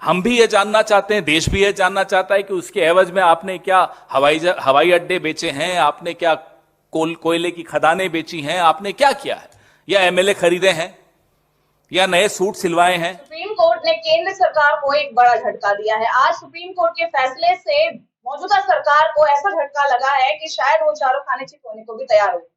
हम भी ये जानना चाहते हैं, देश भी ये जानना चाहता है कि उसके एवज में आपने क्या हवाई अड्डे बेचे हैं, आपने क्या कोयले की खदानें बेची हैं, आपने क्या किया है, या एमएलए खरीदे हैं, या नए सूट सिलवाए हैं। सुप्रीम कोर्ट ने केंद्र सरकार को एक बड़ा झटका दिया है। आज सुप्रीम कोर्ट के फैसले से मौजूदा सरकार को ऐसा झटका लगा है कि शायद वो चारों खाने चित होने को भी तैयार हो।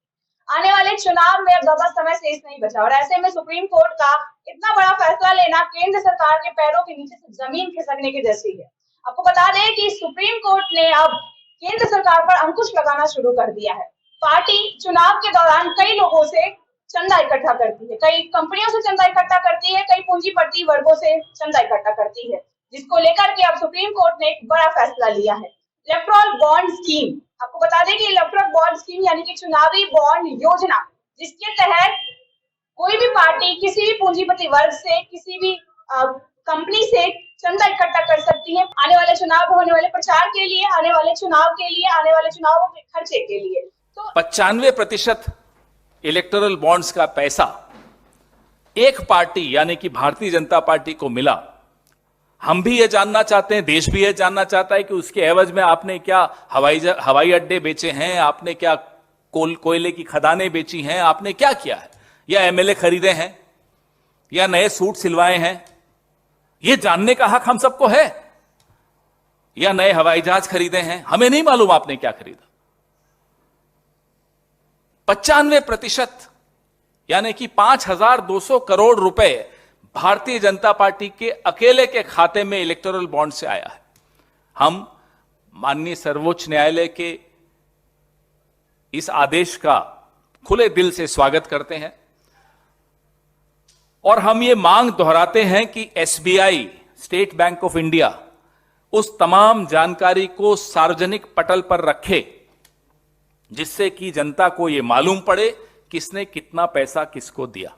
आने वाले चुनाव में अब ज्यादा समय शेष नहीं बचा और ऐसे में सुप्रीम कोर्ट का इतना बड़ा फैसला लेना केंद्र सरकार के पैरों के नीचे से जमीन खिसकने की जैसी है। आपको बता दें कि सुप्रीम कोर्ट ने अब केंद्र सरकार पर अंकुश लगाना शुरू कर दिया है। पार्टी चुनाव के दौरान कई लोगों से चंदा इकट्ठा करती है, कई कंपनियों से चंदा इकट्ठा करती है, कई पूंजीपति वर्गों से चंदा इकट्ठा करती है, जिसको लेकर के अब सुप्रीम कोर्ट ने एक बड़ा फैसला लिया है। इलेक्टोरल बॉन्ड स्कीम, आपको बता दें कि इलेक्टोरल बॉन्ड स्कीम यानी कि चुनावी बॉन्ड योजना, जिसके तहत कोई भी पार्टी किसी भी पूंजीपति वर्ग से, किसी भी कंपनी से चंदा इकट्ठा कर सकती है आने वाले चुनाव होने वाले प्रचार के लिए, आने वाले चुनाव के लिए, आने वाले चुनावों के खर्चे के लिए। तो 95% इलेक्टोरल बॉन्ड्स का पैसा एक पार्टी यानी कि भारतीय जनता पार्टी को मिला। हम भी ये जानना चाहते हैं, देश भी ये जानना चाहता है कि उसके एवज में आपने क्या हवाई अड्डे बेचे हैं, आपने क्या कोयले की खदानें बेची हैं, आपने क्या किया है, या एमएलए खरीदे हैं, या नए सूट सिलवाए हैं। ये जानने का हक हम सबको है। या नए हवाई जहाज खरीदे हैं, हमें नहीं मालूम आपने क्या खरीदा। 95% यानी कि 5,200 करोड़ रुपए भारतीय जनता पार्टी के अकेले के खाते में इलेक्टोरल बॉन्ड से आया है। हम माननीय सर्वोच्च न्यायालय के इस आदेश का खुले दिल से स्वागत करते हैं और हम ये मांग दोहराते हैं कि SBI, state bank of India, उस तमाम जानकारी को सार्वजनिक पटल पर रखे जिससे कि जनता को यह मालूम पड़े किसने कितना पैसा किसको दिया।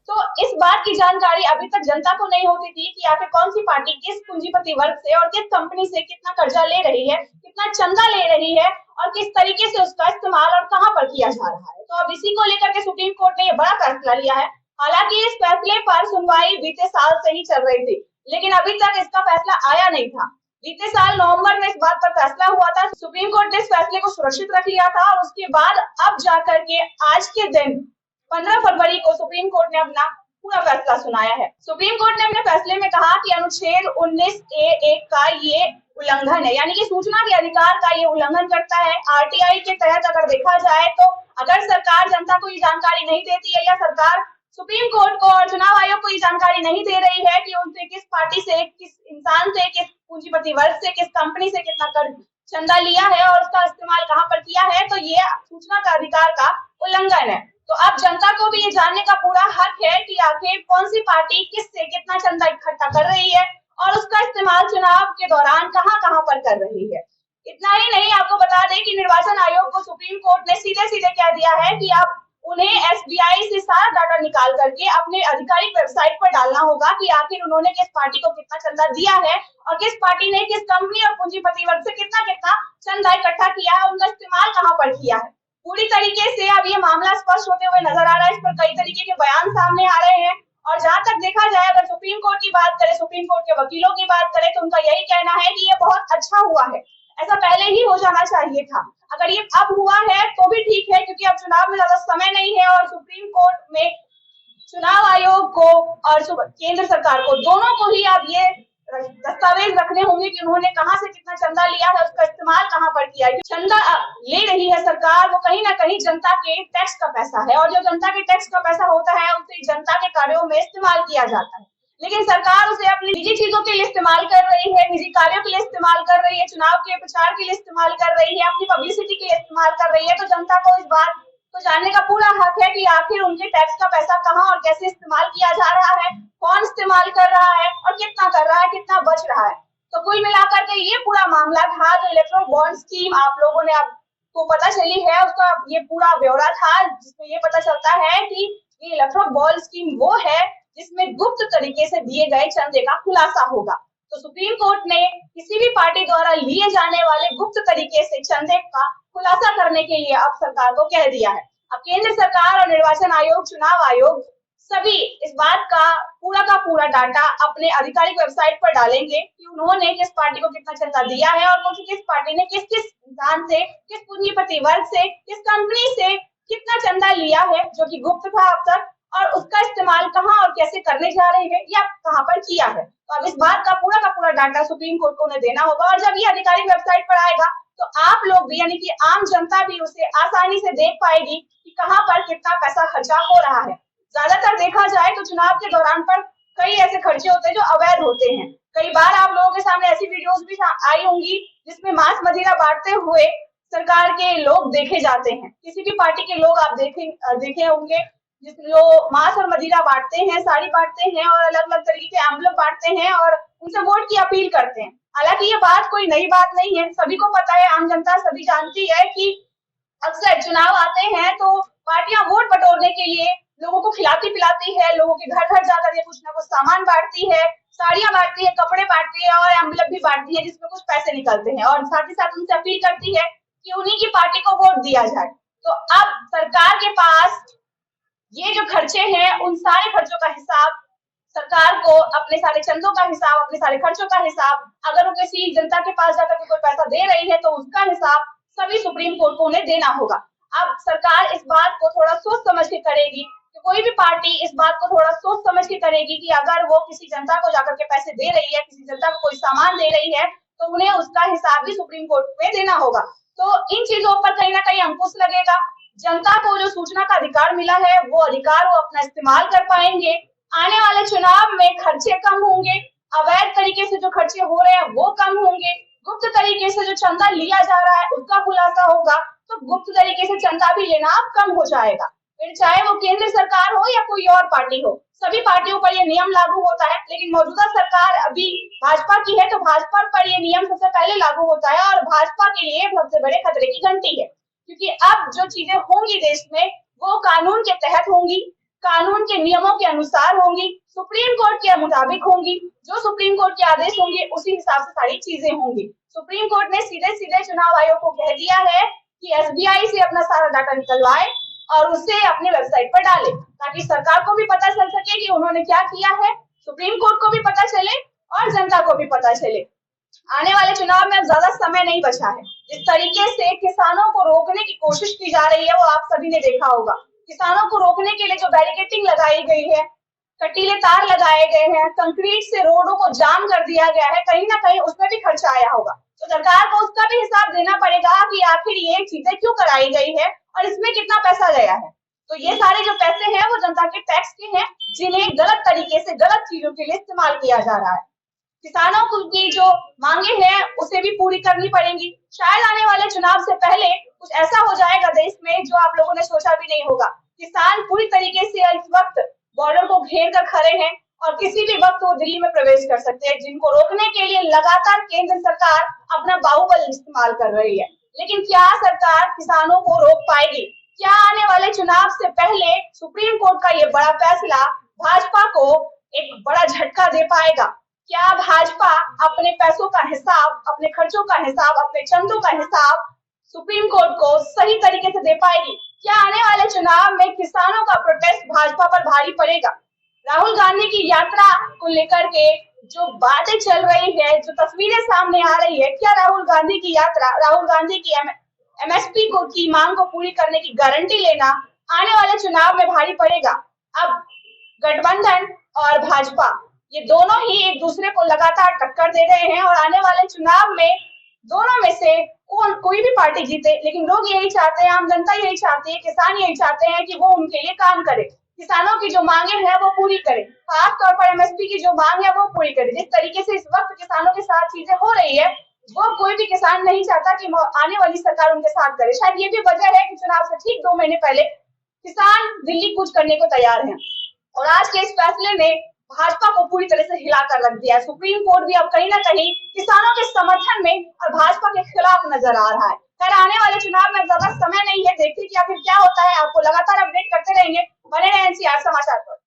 तो इस बात की जानकारी अभी तक जनता को नहीं होती थी कि आखिर कौन सी पार्टी किस पूंजीपति वर्ग से और किस कंपनी से कितना कर्जा ले रही है, कितना चंदा ले रही है और किस तरीके से उसका इस्तेमाल और कहां पर किया जा रहा है। तो अब इसी को लेकर के सुप्रीम कोर्ट ने यह बड़ा फैसला लिया है। हालांकि इस फैसले पर सुनवाई बीते साल से ही चल रही थी, लेकिन अभी तक इसका फैसला आया नहीं था। बीते साल नवंबर में इस बात पर फैसला हुआ था। सुप्रीम कोर्ट ने इस फैसले को सुरक्षित रख लिया था और उसके बाद अब जाकर के आज के दिन 15 फरवरी को सुप्रीम कोर्ट ने अपना पूरा फैसला सुनाया है। सुप्रीम कोर्ट ने अपने फैसले में कहा कि अनुच्छेद 19A(1) का ये उल्लंघन है, यानी कि सूचना के अधिकार का ये उल्लंघन करता है। आरटीआई के तहत अगर देखा जाए तो अगर सरकार जनता को ये जानकारी नहीं देती है या सरकार सुप्रीम कोर्ट को और चुनाव आयोग को ये जानकारी नहीं दे रही है कि उनसे किस पार्टी से, किस इंसान से, किस पूंजीपति वर्ग से, किस कंपनी से कितना कर चंदा लिया है और उसका इस्तेमाल कहां पर किया है, तो ये सूचना का अधिकार का उल्लंघन है। तो अब जनता को भी ये जानने का पूरा हक है कि आखिर कौन सी पार्टी किससे कितना चंदा इकट्ठा कर रही है और उसका इस्तेमाल चुनाव के दौरान कहां पर कर रही है। इतना ही नहीं, आपको बता दें कि निर्वाचन आयोग को सुप्रीम कोर्ट ने सीधे सीधे कह दिया है कि अब उन्हें एसबीआई से सारा डाटा निकाल करके अपने आधिकारिक वेबसाइट पर डालना होगा कि आखिर उन्होंने किस पार्टी को कितना चंदा दिया है और किस पार्टी ने किस कंपनी और पूंजीपति वर्ग से कितना कितना चंदा इकट्ठा किया है, उनका इस्तेमाल कहां पर किया है। पूरी तरीके से अब ये मामला स्पष्ट होते हुए नजर आ रहा है। इस पर कई तरीके के बयान सामने आ रहे हैं और जहां तक देखा जाए, अगर सुप्रीम कोर्ट की बात करें, सुप्रीम कोर्ट के वकीलों की बात करें, तो उनका यही कहना है कि ये बहुत अच्छा हुआ है, ऐसा पहले ही हो जाना चाहिए था। अगर ये अब हुआ है तो भी ठीक है, क्योंकि अब चुनाव में ज्यादा समय नहीं है और सुप्रीम कोर्ट में चुनाव आयोग को और केंद्र सरकार को, दोनों को ही अब ये दस्तावेज रखने होंगे कि उन्होंने कहां से कितना चंदा लिया है, उसका इस्तेमाल कहां पर किया है। चंदा ले रही है सरकार, वो कहीं ना कहीं जनता के टैक्स का पैसा है और जो जनता के टैक्स का पैसा होता है उसे जनता के कार्यों में इस्तेमाल किया जाता है, लेकिन सरकार उसे अपनी निजी चीजों के लिए इस्तेमाल कर रही है, निजी कार्यों के लिए इस्तेमाल कर रही है, चुनाव के प्रचार के लिए इस्तेमाल कर रही है, अपनी पब्लिसिटी के लिए इस्तेमाल कर रही है। तो जनता को इस बात को जानने का पूरा हक है कि आखिर उनके टैक्स का पैसा कहां और कैसे इस्तेमाल किया जा रहा है, कौन इस्तेमाल कर रहा है और कितना कर रहा है, कितना बच रहा है। तो कुल मिलाकर के ये पूरा मामला था जो इलेक्ट्रोल बॉन्ड स्कीम आप लोगों ने आपको पता चली है, उसका ये पूरा ब्यौरा था जिसमें ये पता चलता है कि ये इलेक्ट्रोल बॉन्ड स्कीम वो है जिसमें गुप्त तरीके से दिए गए चंदे का खुलासा होगा। तो सुप्रीम कोर्ट ने किसी भी पार्टी द्वारा लिए जाने वाले गुप्त तरीके से चंदे का खुलासा करने के लिए अब सरकार को कह दिया है। अब केंद्र सरकार और निर्वाचन आयोग, चुनाव आयोग सभी इस बात का पूरा डाटा अपने आधिकारिक वेबसाइट पर डालेंगे कि उन्होंने किस पार्टी को कितना चंदा दिया है और किस पार्टी ने किस किस इंसान से, किस पूंजीपति वर्ग से, किस कंपनी से कितना चंदा लिया है जो कि गुप्त था अब तक, और उसका इस्तेमाल कहाँ और कैसे करने जा रहे हैं या कहाँ पर किया है। तो अब इस बात का पूरा डाटा सुप्रीम कोर्ट को उन्हें देना होगा और जब ये आधिकारिक वेबसाइट पर आएगा तो आप लोग भी यानी कि आम जनता भी उसे आसानी से देख पाएगी कि कहाँ पर कितना पैसा खर्चा हो रहा है। ज्यादातर देखा जाए तो चुनाव के दौरान पर कई ऐसे खर्चे होते हैं जो अवैध होते हैं। कई बार आप लोगों के सामने ऐसी वीडियोस भी आई होंगी जिसमें मांस मदिरा बांटते हुए सरकार के लोग देखे जाते हैं। किसी भी पार्टी के लोग आप देखे होंगे जिस लोग मांस और मदिरा बांटते हैं, साड़ी बांटते हैं और अलग अलग तरीके के एम्बलम बांटते हैं और उनसे वोट की अपील करते हैं। हालांकि ये बात कोई नई बात नहीं है, सभी को पता है, आम जनता सभी जानती है कि अक्सर चुनाव आते हैं तो पार्टियां वोट बटोरने के लिए लोगों को खिलाती पिलाती है, लोगों के घर घर जाकर ये कुछ ना कुछ सामान बांटती है, साड़ियां बांटती है, कपड़े बांटती है और एम्बलम भी बांटती है जिसमें कुछ पैसे निकलते हैं और साथ ही साथ उनसे अपील करती है कि उन्हीं की पार्टी को वोट दिया जाए। तो अब सरकार के पास ये जो खर्चे हैं उन सारे खर्चों का हिसाब, सरकार को अपने सारे चंदों का हिसाब, अपने सारे खर्चों का हिसाब, अगर वो किसी जनता के पास जाकर के कोई पैसा दे रही है तो उसका हिसाब सभी सुप्रीम कोर्ट को उन्हें देना होगा। अब सरकार इस बात को थोड़ा सोच समझ के करेगी कि कोई भी पार्टी इस बात को थोड़ा सोच समझ के करेगी कि अगर वो किसी जनता को जाकर के पैसे दे रही है, किसी जनता को कोई सामान दे रही है तो उन्हें उसका हिसाब भी सुप्रीम कोर्ट में देना होगा। तो इन चीजों पर कहीं ना कहीं अंकुश लगेगा। जनता को जो सूचना का अधिकार मिला है वो अधिकार वो अपना इस्तेमाल कर पाएंगे। आने वाले चुनाव में खर्चे कम होंगे, अवैध तरीके से जो खर्चे हो रहे हैं वो कम होंगे, गुप्त तरीके से जो चंदा लिया जा रहा है उसका खुलासा होगा तो गुप्त तरीके से चंदा भी लेना कम हो जाएगा। फिर चाहे वो केंद्र सरकार हो या कोई और पार्टी हो, सभी पार्टियों पर ये नियम लागू होता है। लेकिन मौजूदा सरकार अभी भाजपा की है तो भाजपा पर ये नियम सबसे पहले लागू होता है और भाजपा के लिए सबसे बड़े खतरे की घंटी है, क्योंकि अब जो चीजें होंगी देश में वो कानून के तहत होंगी, कानून के नियमों के अनुसार होंगी, सुप्रीम कोर्ट के मुताबिक होंगी। जो सुप्रीम कोर्ट के आदेश होंगे उसी हिसाब से सारी चीजें होंगी। सुप्रीम कोर्ट ने सीधे सीधे चुनाव आयोग को कह दिया है कि एसबीआई से अपना सारा डाटा निकलवाए और उसे अपने वेबसाइट पर डाले ताकि सरकार को भी पता चल सके कि उन्होंने क्या किया है, सुप्रीम कोर्ट को भी पता चले और जनता को भी पता चले। आने वाले चुनाव में अब ज्यादा समय नहीं बचा है। जिस तरीके से किसानों को रोकने की कोशिश की जा रही है वो आप सभी ने देखा होगा। किसानों को रोकने के लिए जो बैरिकेडिंग लगाई गई है, कटीले तार लगाए गए हैं, कंक्रीट से रोडों को जाम कर दिया गया है, कहीं ना कहीं उसमें भी खर्चा आया होगा। तो सरकार को उसका भी हिसाब देना पड़ेगा कि आखिर ये चीजें क्यों कराई गई है और इसमें कितना पैसा गया है। तो ये सारे जो पैसे हैं वो जनता के टैक्स के हैं जिन्हें गलत तरीके से गलत चीजों के लिए इस्तेमाल किया जा रहा है। किसानों की जो मांगे हैं उसे भी पूरी करनी पड़ेंगी। शायद आने वाले चुनाव से पहले कुछ ऐसा हो जाएगा देश में जो आप लोगों ने सोचा भी नहीं होगा। किसान पूरी तरीके से इस वक्त बॉर्डर को घेर कर खड़े हैं और किसी भी वक्त वो दिल्ली में प्रवेश कर सकते हैं, जिनको रोकने के लिए लगातार केंद्र सरकार अपना बाहुबल इस्तेमाल कर रही है। लेकिन क्या सरकार किसानों को रोक पाएगी? क्या आने वाले चुनाव से पहले सुप्रीम कोर्ट का ये बड़ा फैसला भाजपा को एक बड़ा झटका दे पाएगा? क्या भाजपा अपने पैसों का हिसाब, अपने खर्चों का हिसाब, अपने चंदों का हिसाब सुप्रीम कोर्ट को सही तरीके से दे पाएगी? क्या आने वाले चुनाव में किसानों का प्रोटेस्ट भाजपा पर भारी पड़ेगा? राहुल गांधी की यात्रा को लेकर के जो बातें चल रही है, जो तस्वीरें सामने आ रही है, क्या राहुल गांधी की यात्रा, राहुल गांधी की एमएसपी की मांग को पूरी करने की गारंटी लेना आने वाले चुनाव में भारी पड़ेगा? अब गठबंधन और भाजपा ये दोनों ही एक दूसरे को लगातार टक्कर दे रहे हैं और आने वाले चुनाव में दोनों में से कोई भी पार्टी जीते, लेकिन लोग यही चाहते हैं, आम जनता यही चाहती है, किसान यही चाहते हैं कि वो उनके लिए काम करे, किसानों की जो मांगे हैं वो पूरी करे, खास तौर पर एमएसपी की जो मांग है वो पूरी करे। जिस तरीके से इस वक्त किसानों के साथ चीजें हो रही है वो कोई भी किसान नहीं चाहता कि आने वाली सरकार उनके साथ करे। शायद ये भी वजह है कि चुनाव से ठीक 2 महीने पहले किसान दिल्ली कूच करने को तैयार है और आज के इस फैसले ने भाजपा को पूरी तरह से हिलाकर रख दिया है। सुप्रीम कोर्ट भी अब कहीं ना कहीं किसानों के समर्थन में और भाजपा के खिलाफ नजर आ रहा है। खैर आने वाले चुनाव में ज्यादा समय नहीं है, देखते कि आखिर क्या होता है। आपको लगातार अपडेट करते रहेंगे, बने रहें एनसीआर समाचार पर।